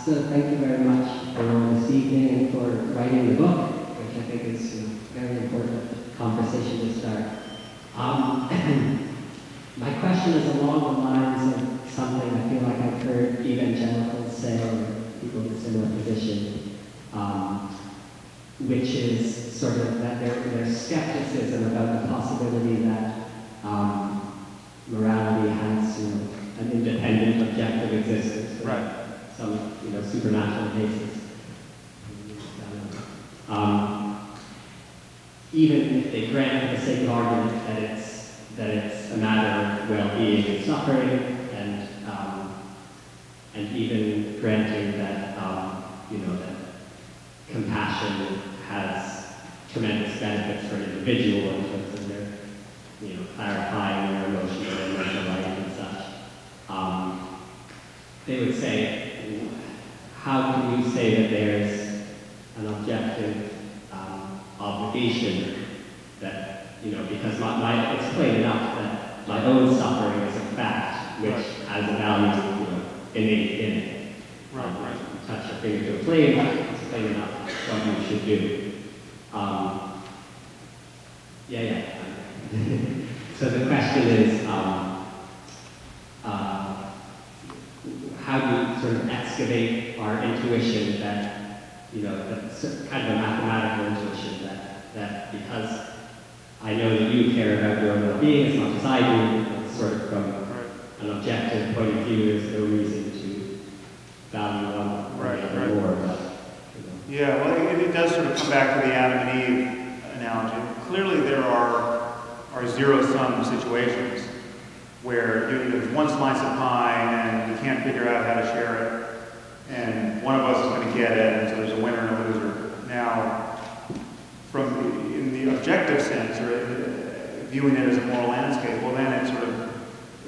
So thank you very much for this evening and for writing the book, which I think is a very important conversation to start. My question is along the lines of something I feel like I've heard evangelicals say, or people in a similar position, which is sort of that their skepticism about the possibility that morality has, an independent, objective existence, right? Some, supernatural basis. Even if they grant, for the sake of argument, that it's a matter of well-being and suffering, and even granting that that compassion has tremendous benefits for an individual in terms of their clarifying their emotional and mental life and such. They would say, how can you say that there's an objective obligation that, because it's plain enough that my own suffering is a fact which has a value, innate in it. Right. You touch your finger to a flame, it's plain enough what you should do. So the question is, how do you sort of excavate our intuition that, kind of a mathematical intuition that because I know that you care about your own well-being as much as I do, sort of from an objective point of view, there's no reason to value one or the other more. But, Yeah, well, it does sort of come back to the Adam and Eve analogy. Clearly there are zero-sum situations where there's one slice of pie and you can't figure out how to share it, and one of us is going to get it, and so there's a winner and a loser. Now, in the objective sense, or viewing it as a moral landscape, well then it's sort of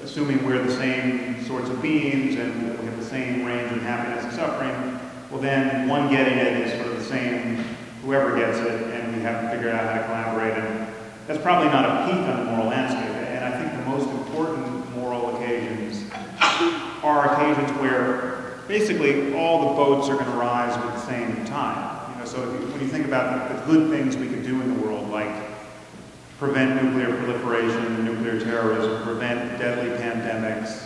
assuming we're the same sorts of beings and we have the same range of happiness and suffering, well then one getting it is sort of the same, whoever gets it, and we haven't figured out how to collaborate, and that's probably not a peak on the moral landscape. And I think the most important moral occasions are occasions where basically all the boats are going to rise with the same tide. So when you think about the good things we could do in the world, like prevent nuclear proliferation and nuclear terrorism, prevent deadly pandemics,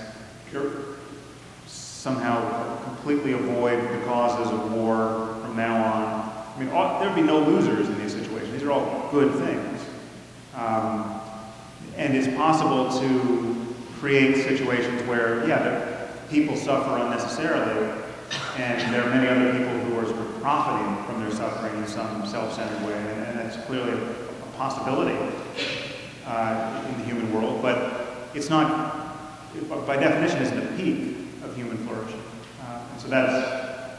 somehow completely avoid the causes of war from now on. I mean, there'd be no losers in these situations. These are all good things. And it's possible to create situations where, people suffer unnecessarily, and there are many other people who are sort of profiting from their suffering in some self-centered way, and that's clearly a possibility in the human world, but it's not, by definition, isn't a peak of human flourishing. And so that's,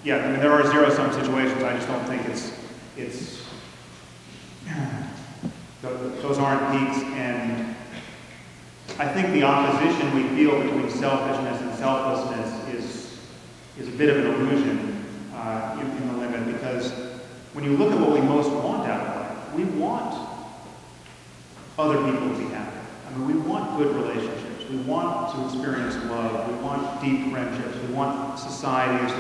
there are zero-sum situations. I just don't think it's those aren't peaks, and I think the opposition we feel between selfishness and selflessness is a bit of an illusion in the limit, because when you look at what we most want out of life, we want other people to be happy. I mean, we want good relationships. We want to experience love. We want deep friendships. We want societies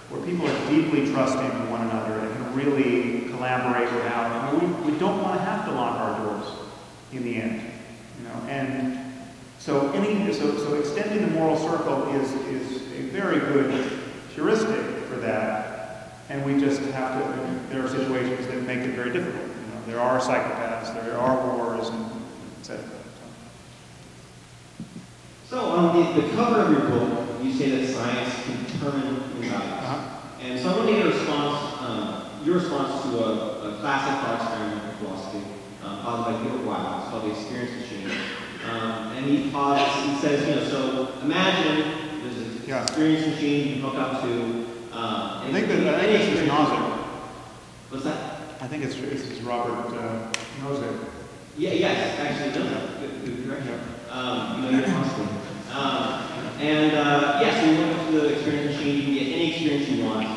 where people are deeply trusting of one another and can really collaborate without. I mean, we don't want to have to lock our doors in the end, And so extending the moral circle is a very good heuristic for that, and we just have to. There are situations that make it very difficult. There are psychopaths, there are wars, and etc. So on the cover of your book, you say that science can determine human values. And so I want to get your response to a classic thought experiment in philosophy, followed by Gilbert Weil. It's called the experience machine. And he says, so imagine there's an experience machine you can hook up to. I think it's Nozick. What's that? I think it's Robert Nozick. Yes, actually, no. Good correction. You're constantly. So you hook up to the experience machine, you can get any experience you want,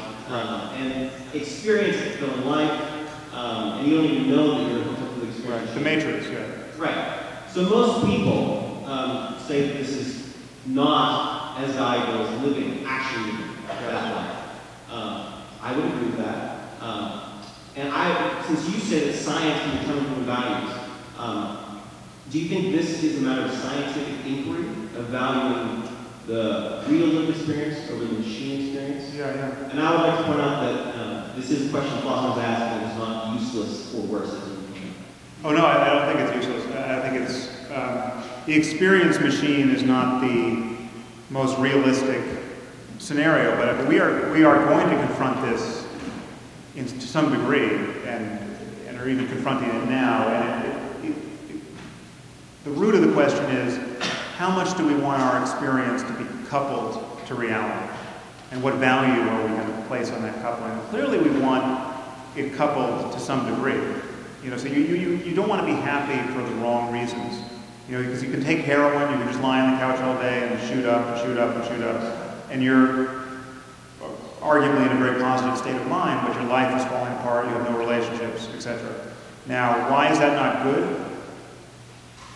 and experience it, fill in life, and you don't even know that you're hooked up to the experience machine. The Matrix, yeah. Right. So most people say that this is not as valuable as living, actually living that life. I would agree with that. Since you said that science can determine human values, do you think this is a matter of scientific inquiry, of valuing the real lived experience over the machine experience? Yeah. And I would like to point out that this is a question philosophers ask, and it's not useless or worse. Oh no, I don't think it's useless. I think it's the experience machine is not the most realistic scenario, but we are going to confront this to some degree, and are even confronting it now. And the root of the question is, how much do we want our experience to be coupled to reality, and what value are we going to place on that coupling? Clearly, we want it coupled to some degree. So you don't want to be happy for the wrong reasons. Because you can take heroin, you can just lie on the couch all day and shoot up and shoot up and shoot up, and you're arguably in a very positive state of mind, but your life is falling apart, you have no relationships, etc. Now, why is that not good?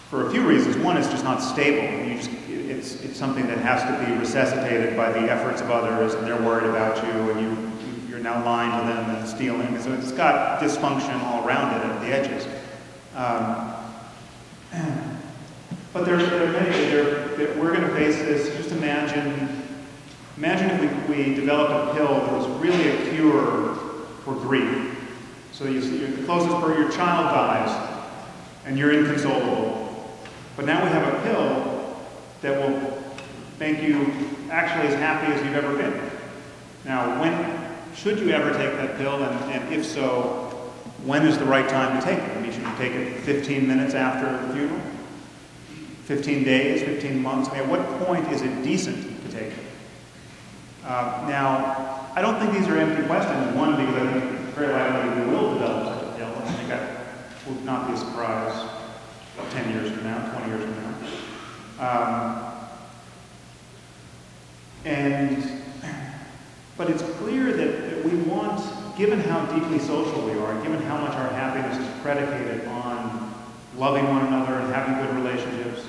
For a few reasons. One, it's just not stable. It's something that has to be resuscitated by the efforts of others, and they're worried about you, and you're now lying to them and stealing. And so it's got dysfunction all around it at the edges. But there are many. We're going to face this. Just imagine if we developed a pill that was really a cure for grief. So you're the closest person, your child dies, and you're inconsolable. But now we have a pill that will make you actually as happy as you've ever been. Now, should you ever take that pill, and if so, when is the right time to take it? I mean, should you take it 15 minutes after the funeral? 15 days, 15 months? I mean, at what point is it decent to take it? Now, I don't think these are empty questions. One, because I think it's very likely we will develop such a pill. I think that would not be a surprise 10 years from now, 20 years from now. But it's clear that we want, given how deeply social we are, given how much our happiness is predicated on loving one another and having good relationships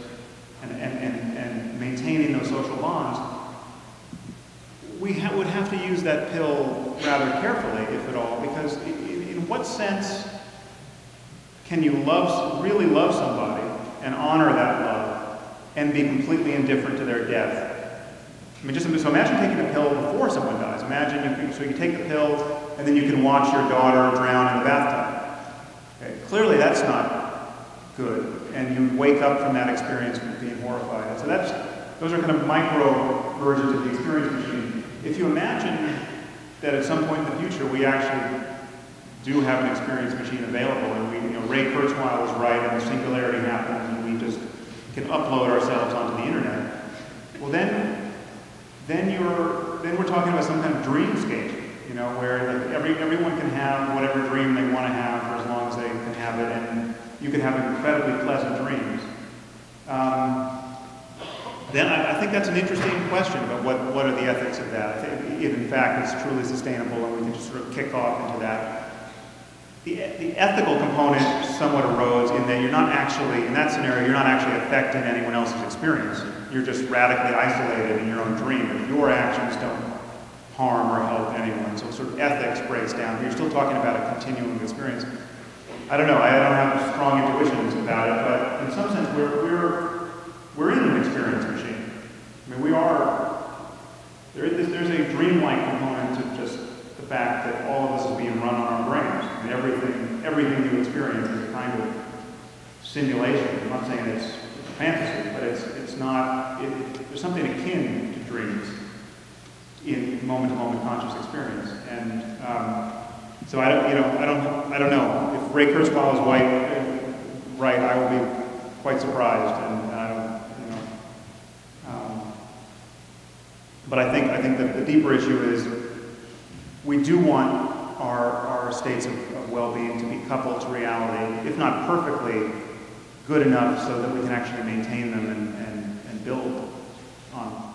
and maintaining those social bonds, we would have to use that pill rather carefully, if at all, because in what sense can you really love somebody and honor that love and be completely indifferent to their death? I mean, so imagine taking a pill before someone dies. Imagine you take the pill and then you can watch your daughter drown in the bathtub. Okay? Clearly that's not good, and you wake up from that experience being horrified. And so those are kind of micro versions of the experience machine. If you imagine that at some point in the future we actually do have an experience machine available, and Ray Kurzweil was right, and the singularity happens, and we just can upload ourselves onto the internet. Well, then we're talking about some kind of dreamscape, where everyone can have whatever dream they want to have for as long as they can have it, and you can have incredibly pleasant dreams. Then I think that's an interesting question about what are the ethics of that. I think if in fact it's truly sustainable and we can just sort of kick off into that. The ethical component somewhat erodes in that you're not actually, in that scenario, you're not actually affecting anyone else's experience. You're just radically isolated in your own dream, and your actions don't harm or help anyone. So sort of ethics breaks down. You're still talking about a continuum of experience. I don't know. I don't have strong intuitions about it, but in some sense, we're in an experience machine. I mean, there's a dreamlike component to just the fact that all of this is being run on our brains. I mean, everything you experience is a kind of simulation. I'm not saying it's a fantasy, but it's not. There's something akin to dreams in moment-to-moment conscious experience, and so I don't know if Ray Kurzweil is right. I will be quite surprised, and I don't. But I think that the deeper issue is we do want our states of well-being to be coupled to reality, if not perfectly, good enough so that we can actually maintain them and build on